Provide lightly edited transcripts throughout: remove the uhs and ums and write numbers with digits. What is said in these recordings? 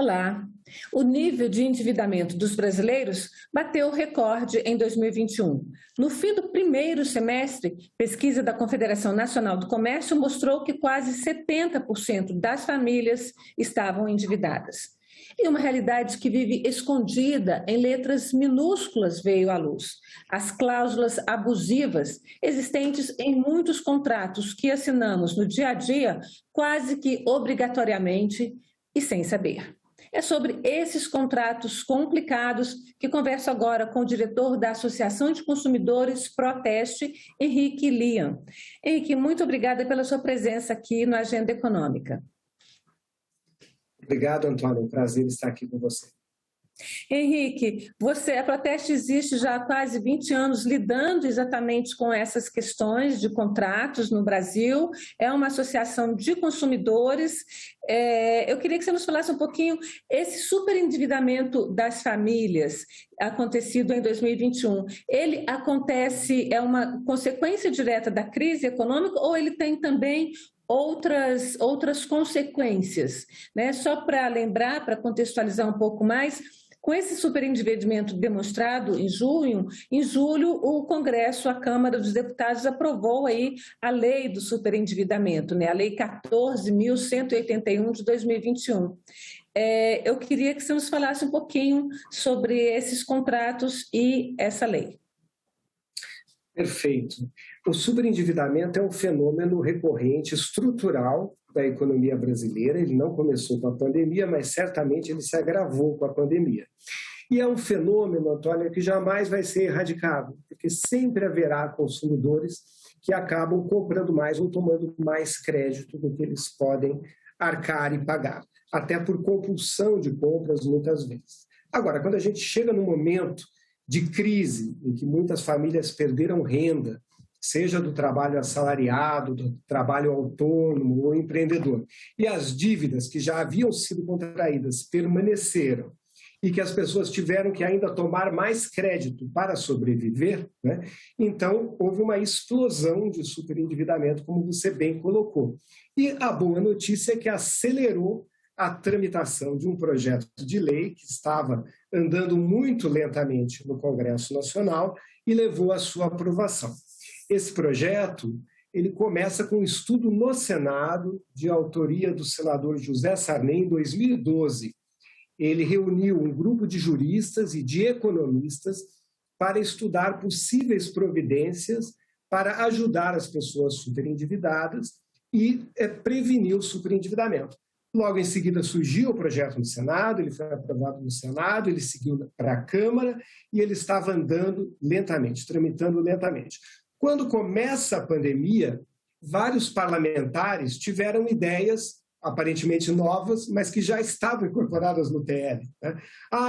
Olá! O nível de endividamento dos brasileiros bateu recorde em 2021. No fim do primeiro semestre, pesquisa da Confederação Nacional do Comércio mostrou que quase 70% das famílias estavam endividadas. E uma realidade que vive escondida em letras minúsculas veio à luz. As cláusulas abusivas existentes em muitos contratos que assinamos no dia a dia, quase que obrigatoriamente e sem saber. É sobre esses contratos complicados que converso agora com o diretor da Associação de Consumidores Proteste, Henrique Lian. Henrique, muito obrigada pela sua presença aqui no Agenda Econômica. Obrigado, Antônio. É um prazer estar aqui com você. Henrique, a Proteste existe já há quase 20 anos lidando exatamente com essas questões de contratos no Brasil. É uma associação de consumidores. Eu queria que você nos falasse um pouquinho esse superendividamento das famílias acontecido em 2021. Ele acontece, é uma consequência direta da crise econômica ou ele tem também outras consequências, né? Só para lembrar, para contextualizar um pouco mais, com esse superendividamento demonstrado em julho, o Congresso, a Câmara dos Deputados, aprovou aí a lei do superendividamento, né? A Lei 14.181 de 2021. Eu queria que você nos falasse um pouquinho sobre esses contratos e essa lei. Perfeito. O superendividamento é um fenômeno recorrente, estrutural da economia brasileira. Ele não começou com a pandemia, mas certamente ele se agravou com a pandemia. E é um fenômeno, Antônio, que jamais vai ser erradicado, porque sempre haverá consumidores que acabam comprando mais ou tomando mais crédito do que eles podem arcar e pagar, até por compulsão de compras muitas vezes. Agora, quando a gente chega no momento de crise, em que muitas famílias perderam renda, seja do trabalho assalariado, do trabalho autônomo ou empreendedor, e as dívidas que já haviam sido contraídas permaneceram, e que as pessoas tiveram que ainda tomar mais crédito para sobreviver, né? Então houve uma explosão de superendividamento, como você bem colocou. E a boa notícia é que acelerou a tramitação de um projeto de lei que estava andando muito lentamente no Congresso Nacional e levou à sua aprovação. Esse projeto, ele começa com um estudo no Senado, de autoria do senador José Sarney, em 2012. Ele reuniu um grupo de juristas e de economistas para estudar possíveis providências para ajudar as pessoas superendividadas e prevenir o superendividamento. Logo em seguida surgiu o projeto no Senado, ele foi aprovado no Senado, ele seguiu para a Câmara e ele estava andando lentamente, tramitando lentamente. Quando começa a pandemia, vários parlamentares tiveram ideias aparentemente novas, mas que já estavam incorporadas no TL, né?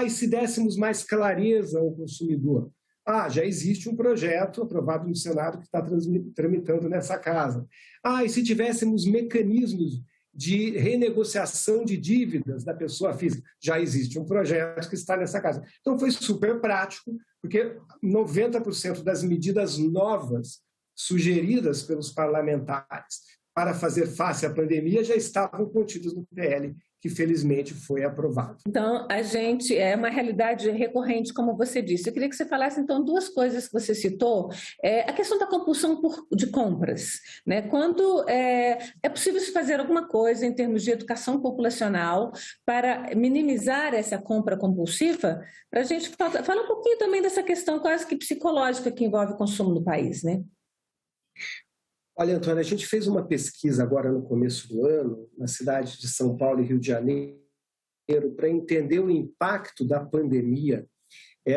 E se dessemos mais clareza ao consumidor? Já existe um projeto aprovado no Senado que está tramitando nessa casa. E se tivéssemos mecanismos de renegociação de dívidas da pessoa física, já existe um projeto que está nessa casa. Então foi super prático, porque 90% das medidas novas sugeridas pelos parlamentares para fazer face à pandemia já estavam contidas no PL, que felizmente foi aprovado. Então, é uma realidade recorrente, como você disse. Eu queria que você falasse, então, duas coisas que você citou. A questão da compulsão de compras, né? Quando é possível se fazer alguma coisa em termos de educação populacional para minimizar essa compra compulsiva, para a gente falar um pouquinho também dessa questão quase que psicológica que envolve o consumo no país, né? Olha, Antônio, a gente fez uma pesquisa agora no começo do ano, na cidade de São Paulo e Rio de Janeiro, para entender o impacto da pandemia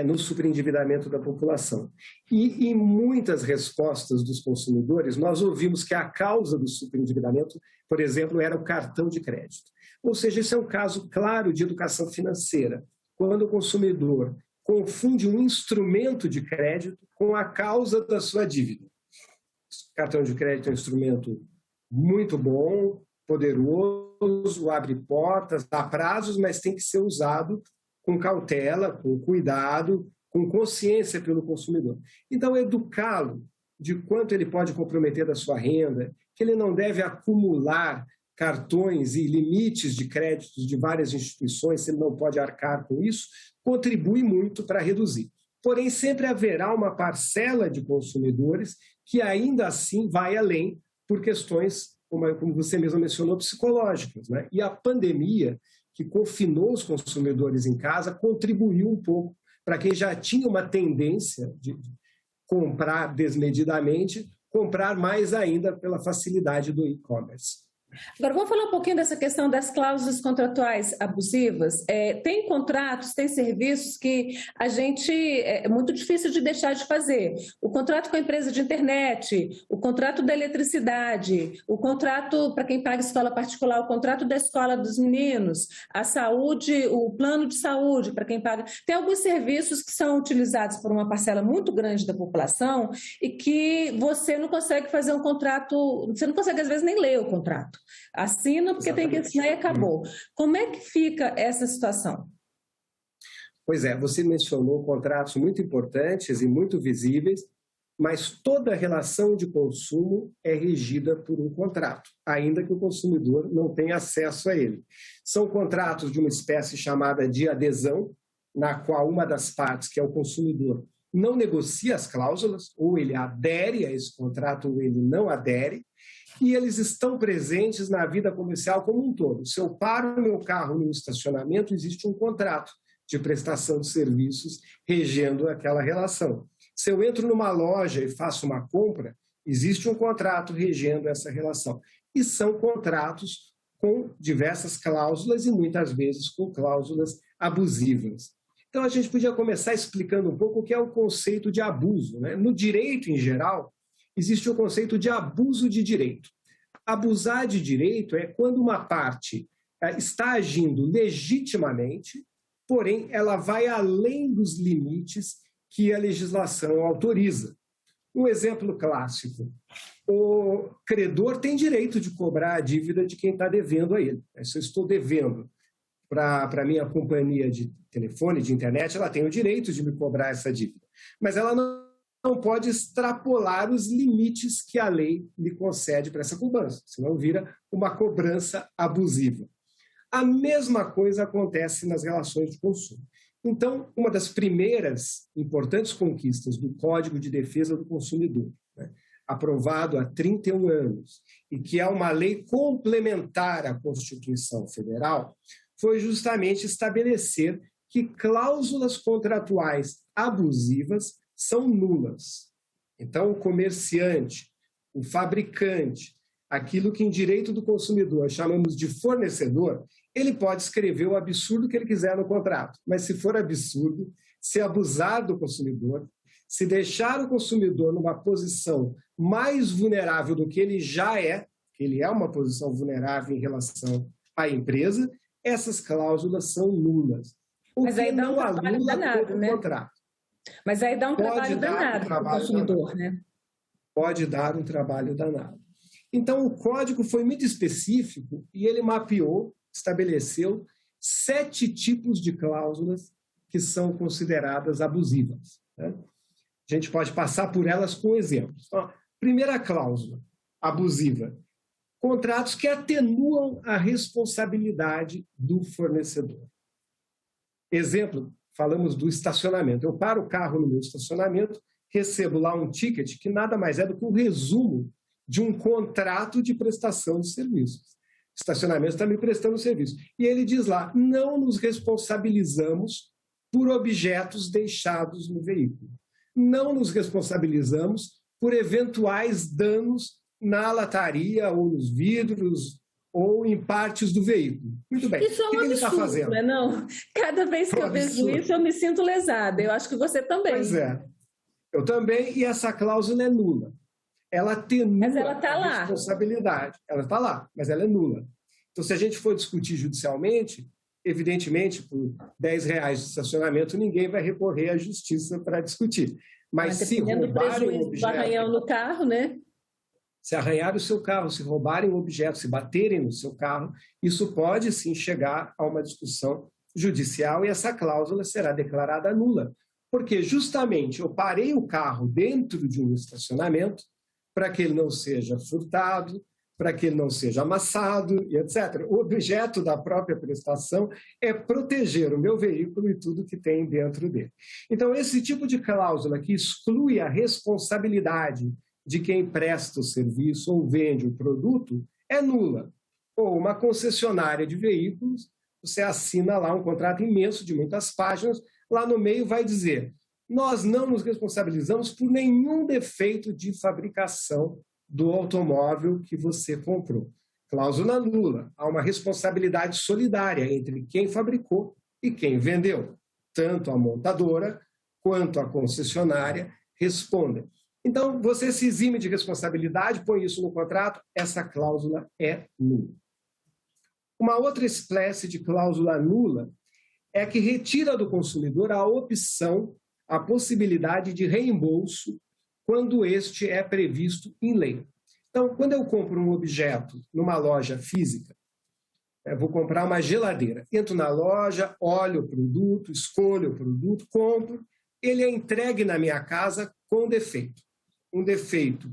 no superendividamento da população. E em muitas respostas dos consumidores, nós ouvimos que a causa do superendividamento, por exemplo, era o cartão de crédito. Ou seja, esse é um caso claro de educação financeira, quando o consumidor confunde um instrumento de crédito com a causa da sua dívida. Cartão de crédito é um instrumento muito bom, poderoso, abre portas, dá prazos, mas tem que ser usado com cautela, com cuidado, com consciência pelo consumidor. Então, educá-lo de quanto ele pode comprometer da sua renda, que ele não deve acumular cartões e limites de créditos de várias instituições, se ele não pode arcar com isso, contribui muito para reduzir. Porém, sempre haverá uma parcela de consumidores que ainda assim vai além por questões, como você mesmo mencionou, psicológicas, né? E a pandemia, que confinou os consumidores em casa, contribuiu um pouco para quem já tinha uma tendência de comprar desmedidamente, comprar mais ainda pela facilidade do e-commerce. Agora, vamos falar um pouquinho dessa questão das cláusulas contratuais abusivas. Tem contratos, tem serviços que a gente é muito difícil de deixar de fazer. O contrato com a empresa de internet, o contrato da eletricidade, o contrato para quem paga escola particular, o contrato da escola dos meninos, a saúde, o plano de saúde para quem paga. Tem alguns serviços que são utilizados por uma parcela muito grande da população e que você não consegue fazer um contrato, você não consegue às vezes nem ler o contrato. Assina porque Exatamente. Tem que assinar e acabou. Como é que fica essa situação? Pois é, você mencionou contratos muito importantes e muito visíveis, mas toda relação de consumo é regida por um contrato, ainda que o consumidor não tenha acesso a ele. São contratos de uma espécie chamada de adesão, na qual uma das partes, que é o consumidor, não negocia as cláusulas, ou ele adere a esse contrato ou ele não adere, e eles estão presentes na vida comercial como um todo. Se eu paro o meu carro no estacionamento, existe um contrato de prestação de serviços regendo aquela relação. Se eu entro numa loja e faço uma compra, existe um contrato regendo essa relação. E são contratos com diversas cláusulas e muitas vezes com cláusulas abusivas. Então a gente podia começar explicando um pouco o que é o conceito de abuso, né? No direito em geral, existe o conceito de abuso de direito. Abusar de direito é quando uma parte está agindo legitimamente, porém ela vai além dos limites que a legislação autoriza. Um exemplo clássico: o credor tem direito de cobrar a dívida de quem está devendo a ele. Se eu estou devendo para a minha companhia de telefone, de internet, ela tem o direito de me cobrar essa dívida, mas ela não pode extrapolar os limites que a lei lhe concede para essa cobrança, senão vira uma cobrança abusiva. A mesma coisa acontece nas relações de consumo. Então, uma das primeiras importantes conquistas do Código de Defesa do Consumidor, né, aprovado há 31 anos, e que é uma lei complementar à Constituição Federal, foi justamente estabelecer que cláusulas contratuais abusivas são nulas. Então, o comerciante, o fabricante, aquilo que em direito do consumidor chamamos de fornecedor, ele pode escrever o absurdo que ele quiser no contrato, mas se for absurdo, se abusar do consumidor, se deixar o consumidor numa posição mais vulnerável do que ele já é, que ele é uma posição vulnerável em relação à empresa, essas cláusulas são nulas. Mas aí dá um trabalho danado, né? Mas aí dá um trabalho danado para o consumidor, né? Pode dar um trabalho danado. Então, o código foi muito específico e ele mapeou, estabeleceu 7 tipos de cláusulas que são consideradas abusivas, né? A gente pode passar por elas com exemplos. Então, primeira cláusula abusiva: contratos que atenuam a responsabilidade do fornecedor. Exemplo, falamos do estacionamento. Eu paro o carro no meu estacionamento, recebo lá um ticket que nada mais é do que um resumo de um contrato de prestação de serviços. O estacionamento está me prestando serviço. E ele diz lá: não nos responsabilizamos por objetos deixados no veículo. Não nos responsabilizamos por eventuais danos na lataria ou nos vidros ou em partes do veículo. Muito bem. Isso é um absurdo, ele está fazendo? Não é não? Cada vez que eu vejo isso, eu me sinto lesada. Eu acho que você também. Pois é. Eu também, e essa cláusula é nula. Ela atenua a responsabilidade. Ela está lá, mas ela é nula. Então, se a gente for discutir judicialmente, evidentemente, por R$10 de estacionamento, ninguém vai recorrer à justiça para discutir. Mas se roubarem um objeto... arranhão no carro, né? Se arranharem o seu carro, se roubarem um objeto, se baterem no seu carro, isso pode sim chegar a uma discussão judicial e essa cláusula será declarada nula. Porque justamente eu parei o carro dentro de um estacionamento para que ele não seja furtado, para que ele não seja amassado e etc. O objeto da própria prestação é proteger o meu veículo e tudo que tem dentro dele. Então, esse tipo de cláusula que exclui a responsabilidade de quem presta o serviço ou vende o produto é nula. Ou uma concessionária de veículos, você assina lá um contrato imenso de muitas páginas, lá no meio vai dizer: nós não nos responsabilizamos por nenhum defeito de fabricação do automóvel que você comprou. Cláusula nula. Há uma responsabilidade solidária entre quem fabricou e quem vendeu. Tanto a montadora quanto a concessionária respondem. Então, você se exime de responsabilidade, põe isso no contrato, essa cláusula é nula. Uma outra espécie de cláusula nula é que retira do consumidor a opção, a possibilidade de reembolso quando este é previsto em lei. Então, quando eu compro um objeto numa loja física, eu vou comprar uma geladeira, entro na loja, olho o produto, escolho o produto, compro, ele é entregue na minha casa com defeito. Um defeito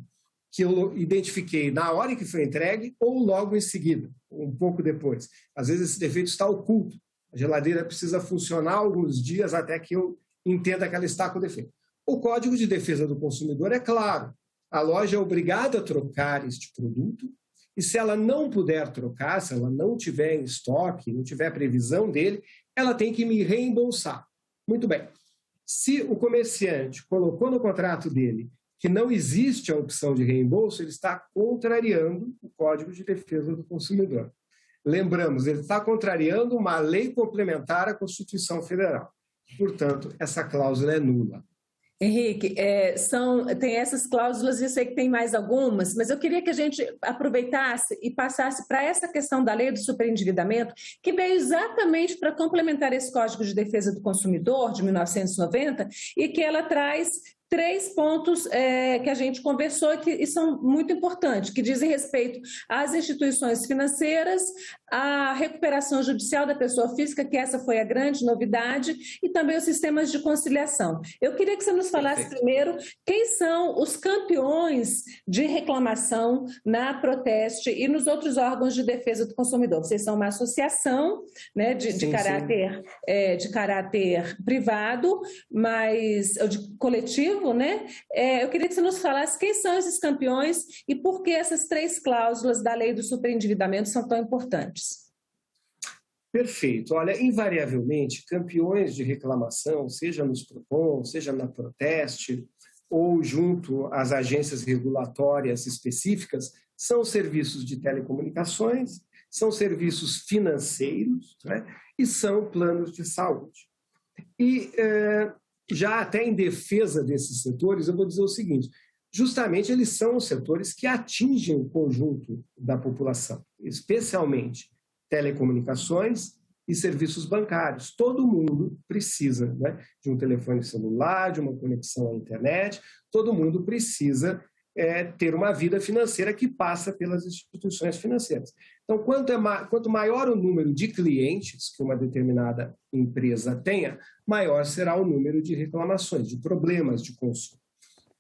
que eu identifiquei na hora em que foi entregue ou logo em seguida, um pouco depois. Às vezes esse defeito está oculto. A geladeira precisa funcionar alguns dias até que eu entenda que ela está com defeito. O Código de Defesa do Consumidor é claro. A loja é obrigada a trocar este produto e se ela não puder trocar, se ela não tiver em estoque, não tiver previsão dele, ela tem que me reembolsar. Muito bem. Se o comerciante colocou no contrato dele que não existe a opção de reembolso, ele está contrariando o Código de Defesa do Consumidor. Lembramos, ele está contrariando uma lei complementar à Constituição Federal. Portanto, essa cláusula é nula. Henrique, tem essas cláusulas, eu sei que tem mais algumas, mas eu queria que a gente aproveitasse e passasse para essa questão da lei do superendividamento, que veio exatamente para complementar esse Código de Defesa do Consumidor, de 1990, e que ela traz 3 pontos que a gente conversou e são muito importantes, que dizem respeito às instituições financeiras, à recuperação judicial da pessoa física, que essa foi a grande novidade, e também os sistemas de conciliação. Eu queria que você nos falasse primeiro quem são os campeões de reclamação na Proteste e nos outros órgãos de defesa do consumidor. Vocês são uma associação, né, de caráter privado, mas de coletivo, né? Eu queria que você nos falasse quem são esses campeões e por que essas 3 cláusulas da lei do superendividamento são tão importantes. Perfeito. Olha, invariavelmente, campeões de reclamação, seja nos PROCON, seja na Proteste, ou junto às agências regulatórias específicas, são serviços de telecomunicações, são serviços financeiros, né? E são planos de saúde. E já até em defesa desses setores, eu vou dizer o seguinte: justamente eles são os setores que atingem o conjunto da população, especialmente telecomunicações e serviços bancários. Todo mundo precisa, né, de um telefone celular, de uma conexão à internet, todo mundo precisa ter uma vida financeira que passa pelas instituições financeiras. Então, quanto maior o número de clientes que uma determinada empresa tenha, maior será o número de reclamações, de problemas de consumo.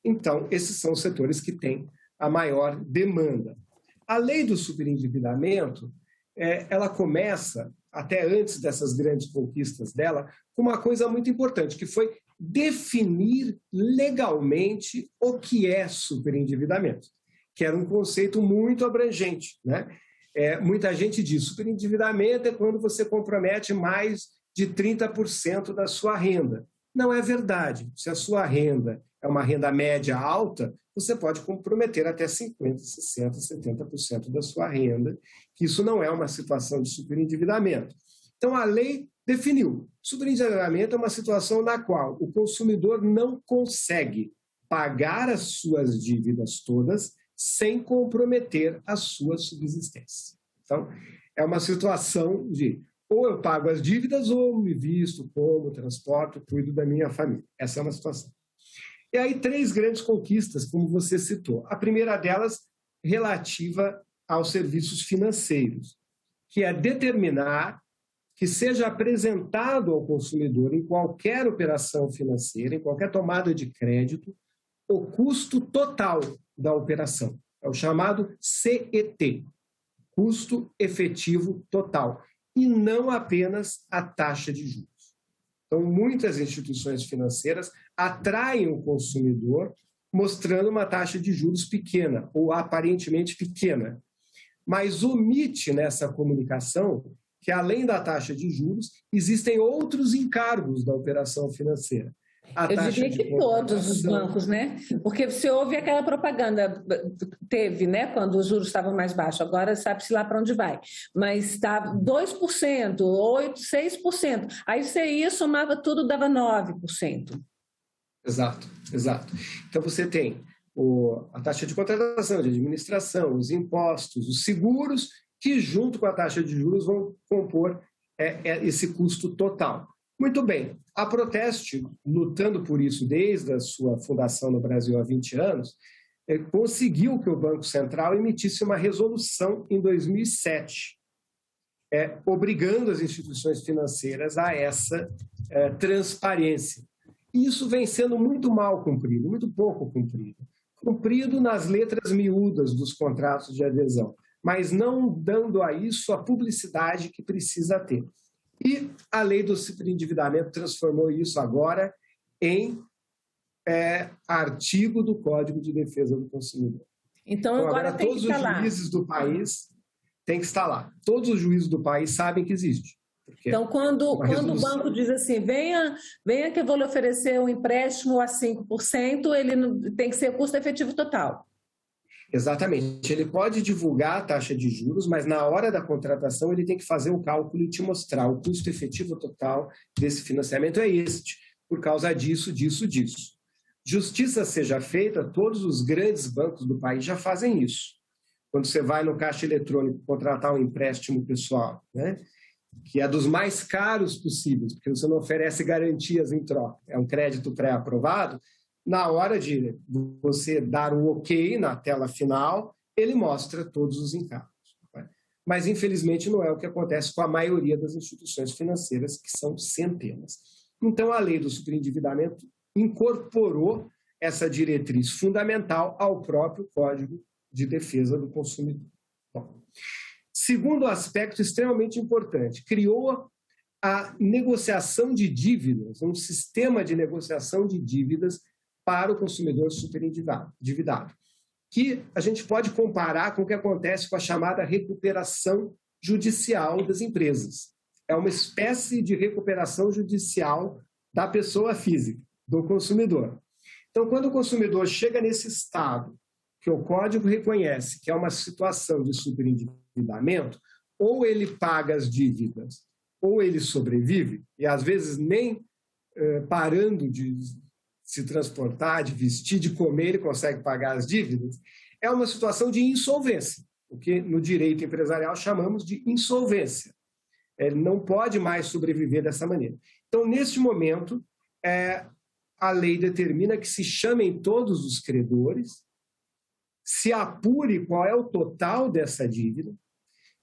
Então, esses são os setores que têm a maior demanda. A lei do superendividamento, ela começa, até antes dessas grandes conquistas dela, com uma coisa muito importante, que foi definir legalmente o que é superendividamento, que era um conceito muito abrangente, né? Muita gente diz, superendividamento é quando você compromete mais de 30% da sua renda. Não é verdade. Se a sua renda é uma renda média alta, você pode comprometer até 50%, 60%, 70% da sua renda, que isso não é uma situação de superendividamento. Então, a lei definiu. Superendividamento é uma situação na qual o consumidor não consegue pagar as suas dívidas todas sem comprometer a sua subsistência. Então, é uma situação de ou eu pago as dívidas ou me visto, como, transporto, cuido da minha família. Essa é uma situação. E aí, 3 grandes conquistas, como você citou. A primeira delas, relativa aos serviços financeiros, que é determinar que seja apresentado ao consumidor em qualquer operação financeira, em qualquer tomada de crédito, o custo total da operação. é o chamado CET, custo efetivo total, e não apenas a taxa de juros. Então, muitas instituições financeiras atraem o consumidor mostrando uma taxa de juros pequena, ou aparentemente pequena, mas omite nessa comunicação que, além da taxa de juros, existem outros encargos da operação financeira. Eu diria que todos os bancos, né? Porque você ouve aquela propaganda, teve, né? Quando os juros estavam mais baixos, agora sabe-se lá para onde vai. Mas estava 2%, 8%, 6%. Aí você ia, somava tudo, dava 9%. Exato, exato. Então você tem a taxa de contratação, de administração, os impostos, os seguros, que junto com a taxa de juros vão compor esse custo total. Muito bem, a Proteste, lutando por isso desde a sua fundação no Brasil há 20 anos, conseguiu que o Banco Central emitisse uma resolução em 2007, obrigando as instituições financeiras a essa transparência. E isso vem sendo muito mal cumprido, muito pouco cumprido. Cumprido nas letras miúdas dos contratos de adesão, mas não dando a isso a publicidade que precisa ter. E a lei do superendividamento transformou isso agora em artigo do Código de Defesa do Consumidor. Então agora tem todos que estar os lá. juízes do país têm que estar lá. Todos os juízes do país sabem que existe. Então, quando o banco diz assim, venha que eu vou lhe oferecer um empréstimo a 5%, ele tem que ser custo efetivo total. Exatamente. Ele pode divulgar a taxa de juros, mas na hora da contratação ele tem que fazer o cálculo e te mostrar o custo efetivo total desse financiamento é este, por causa disso, disso, disso. Justiça seja feita, todos os grandes bancos do país já fazem isso. Quando você vai no caixa eletrônico contratar um empréstimo pessoal, né, que é dos mais caros possíveis, porque você não oferece garantias em troca, é um crédito pré-aprovado, na hora de você dar o ok na tela final, ele mostra todos os encargos. Né? Mas, infelizmente, não é o que acontece com a maioria das instituições financeiras, que são centenas. Então, a lei do superendividamento incorporou essa diretriz fundamental ao próprio Código de Defesa do Consumidor. Bom, segundo aspecto extremamente importante, criou a negociação de dívidas, um sistema de negociação de dívidas para o consumidor superendividado, que a gente pode comparar com o que acontece com a chamada recuperação judicial das empresas. É uma espécie de recuperação judicial da pessoa física, do consumidor. Então, quando o consumidor chega nesse estado que o Código reconhece que é uma situação de superendividamento, ou ele paga as dívidas, ou ele sobrevive, e às vezes nem parando de se transportar, de vestir, de comer, ele consegue pagar as dívidas, é uma situação de insolvência, o que no direito empresarial chamamos de insolvência. Ele não pode mais sobreviver dessa maneira. Então, neste momento, a lei determina que se chamem todos os credores, se apure qual é o total dessa dívida,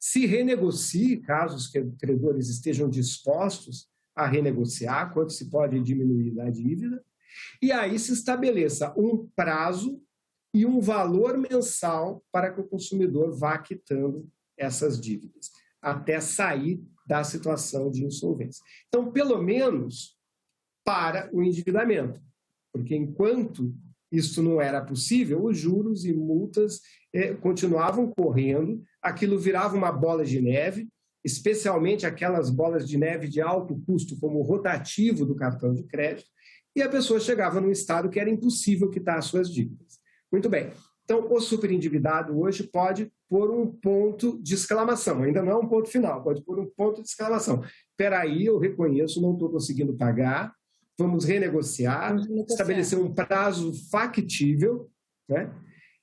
se renegocie, caso os credores estejam dispostos a renegociar, quanto se pode diminuir da dívida, e aí se estabeleça um prazo e um valor mensal para que o consumidor vá quitando essas dívidas, até sair da situação de insolvência. Então, pelo menos para o endividamento, porque enquanto isso não era possível, os juros e multas continuavam correndo, aquilo virava uma bola de neve, especialmente aquelas bolas de neve de alto custo, como o rotativo do cartão de crédito, e a pessoa chegava num estado que era impossível quitar as suas dívidas. Muito bem. Então, o superendividado hoje pode pôr um ponto de exclamação. Ainda não é um ponto final, pode pôr um ponto de exclamação. Espera aí, eu reconheço, não estou conseguindo pagar, vamos renegociar, estabelecer um prazo factível, né?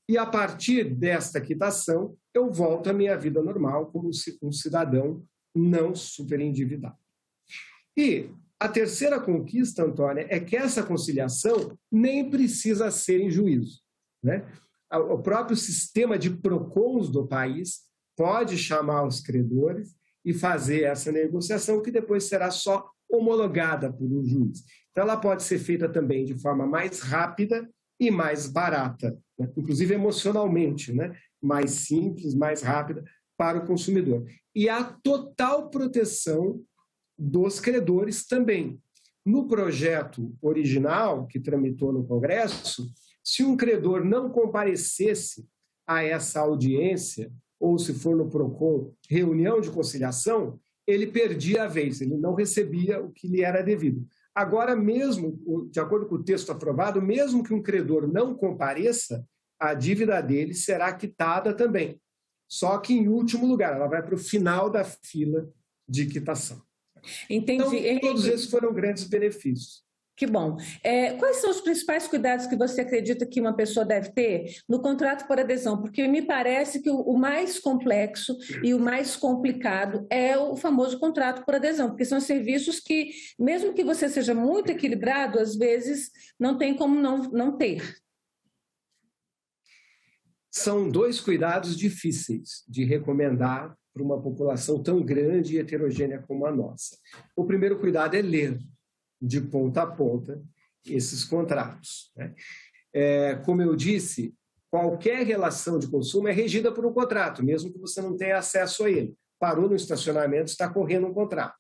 E a partir desta quitação, eu volto à minha vida normal como um cidadão não superendividado. E a terceira conquista, Antônia, é que essa conciliação nem precisa ser em juízo, né? O próprio sistema de PROCONs do país pode chamar os credores e fazer essa negociação, que depois será só homologada por um juiz. Então, ela pode ser feita também de forma mais rápida e mais barata né? Inclusive emocionalmente, né? Mais simples, mais rápida para o consumidor. E a total proteção dos credores também. No projeto original, que tramitou no Congresso, se um credor não comparecesse a essa audiência, ou se for no PROCON, reunião de conciliação, ele perdia a vez, ele não recebia o que lhe era devido. Agora, mesmo, de acordo com o texto aprovado, mesmo que um credor não compareça, a dívida dele será quitada também. Só que, em último lugar, ela vai para o final da fila de quitação. Entendi. Então, todos esses foram grandes benefícios. Que bom. Quais são os principais cuidados que você acredita que uma pessoa deve ter no contrato por adesão? Porque me parece que o mais complexo e o mais complicado é o famoso contrato por adesão, porque são serviços que, mesmo que você seja muito equilibrado, às vezes não tem como não ter. São dois cuidados difíceis de recomendar para uma população tão grande e heterogênea como a nossa. O primeiro cuidado é ler de ponta a ponta esses contratos, né? Como eu disse, qualquer relação de consumo é regida por um contrato, mesmo que você não tenha acesso a ele. Parou no estacionamento, está correndo um contrato.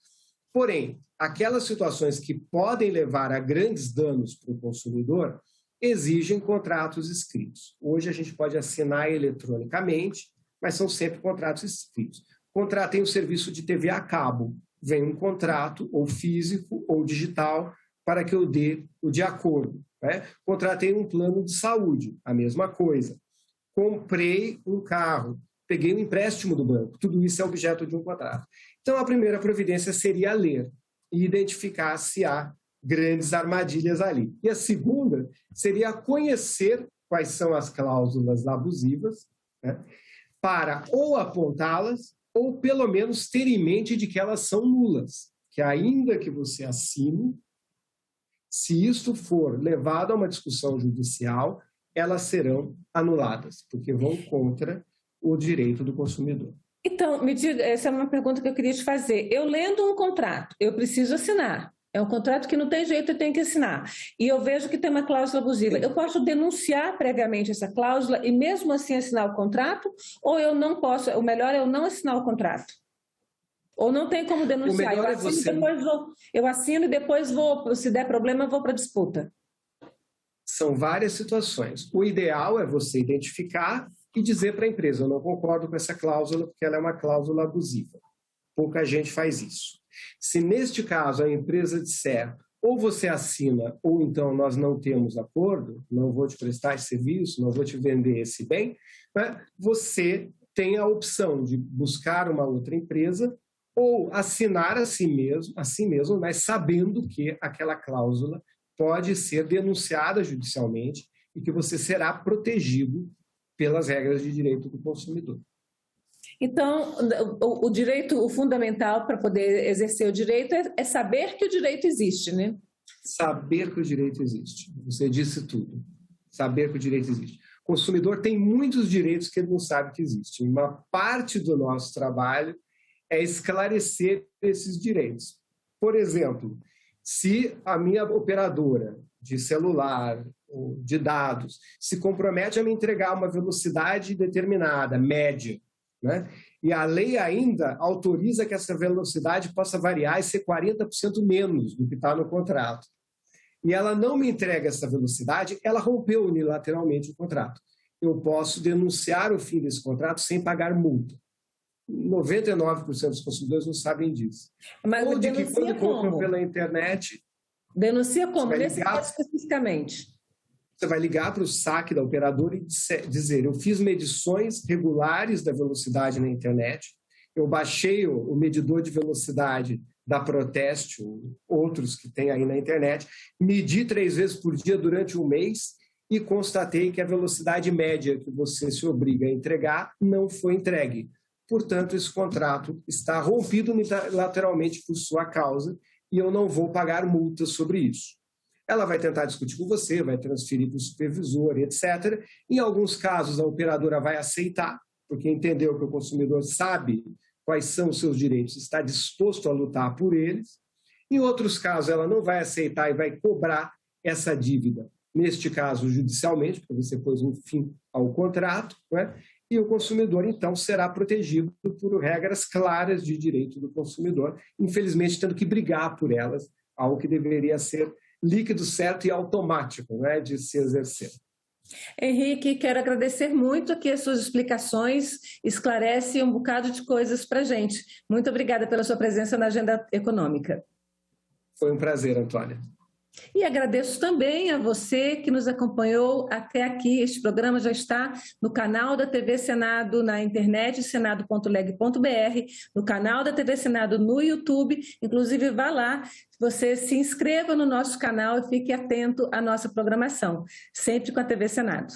Porém, aquelas situações que podem levar a grandes danos para o consumidor exigem contratos escritos. Hoje a gente pode assinar eletronicamente, mas são sempre contratos escritos. Contratei um serviço de TV a cabo, vem um contrato, ou físico ou digital, para que eu dê o de acordo, né? Contratei um plano de saúde, a mesma coisa. Comprei um carro, peguei um empréstimo do banco, tudo isso é objeto de um contrato. Então, a primeira providência seria ler e identificar se há grandes armadilhas ali. E a segunda seria conhecer quais são as cláusulas abusivas, né? Para ou apontá-las, ou pelo menos ter em mente de que elas são nulas, que ainda que você assine, se isto for levado a uma discussão judicial, elas serão anuladas, porque vão contra o direito do consumidor. Então, me diga, essa é uma pergunta que eu queria te fazer. Eu lendo um contrato, eu preciso assinar. É um contrato que não tem jeito, eu tenho que assinar. E eu vejo que tem uma cláusula abusiva. Eu posso denunciar previamente essa cláusula e mesmo assim assinar o contrato? Ou eu não posso? O melhor é eu não assinar o contrato? Ou não tem como denunciar? Eu assino e depois vou, se der problema, eu vou para a disputa. São várias situações. O ideal é você identificar e dizer para a empresa: eu não concordo com essa cláusula porque ela é uma cláusula abusiva. Pouca gente faz isso. Se neste caso a empresa disser ou você assina ou então nós não temos acordo, não vou te prestar esse serviço, não vou te vender esse bem, né, você tem a opção de buscar uma outra empresa ou assinar a si mesmo, mas sabendo que aquela cláusula pode ser denunciada judicialmente e que você será protegido pelas regras de direito do consumidor. Então, o direito, o fundamental para poder exercer o direito é saber que o direito existe, né? Saber que o direito existe. Você disse tudo. Saber que o direito existe. O consumidor tem muitos direitos que ele não sabe que existem. Uma parte do nosso trabalho é esclarecer esses direitos. Por exemplo, se a minha operadora de celular ou de dados se compromete a me entregar uma velocidade determinada, média, né? E a lei ainda autoriza que essa velocidade possa variar e ser 40% menos do que está no contrato. E ela não me entrega essa velocidade, ela rompeu unilateralmente o contrato. Eu posso denunciar o fim desse contrato sem pagar multa. 99% dos consumidores não sabem disso. Mas ou de que quando compram pela internet... Denuncia como? Nesse caso especificamente? Você vai ligar para o saque da operadora e dizer: eu fiz medições regulares da velocidade na internet, eu baixei o medidor de velocidade da Proteste, outros que tem aí na internet, medi 3 vezes por dia durante um mês e constatei que a velocidade média que você se obriga a entregar não foi entregue. Portanto, esse contrato está rompido unilateralmente por sua causa e eu não vou pagar multas sobre isso. Ela vai tentar discutir com você, vai transferir para o supervisor, etc. Em alguns casos, a operadora vai aceitar, porque entendeu que o consumidor sabe quais são os seus direitos, está disposto a lutar por eles. Em outros casos, ela não vai aceitar e vai cobrar essa dívida neste caso judicialmente, porque você pôs um fim ao contrato, né? E o consumidor, então, será protegido por regras claras de direito do consumidor, infelizmente tendo que brigar por elas, algo que deveria ser líquido, certo e automático, né, de se exercer. Henrique, quero agradecer muito aqui as suas explicações, esclarece um bocado de coisas para a gente. Muito obrigada pela sua presença na Agenda Econômica. Foi um prazer, Antônia. E agradeço também a você que nos acompanhou até aqui. Este programa já está no canal da TV Senado na internet, senado.leg.br, no canal da TV Senado no YouTube. Inclusive, vá lá, você se inscreva no nosso canal e fique atento à nossa programação, sempre com a TV Senado.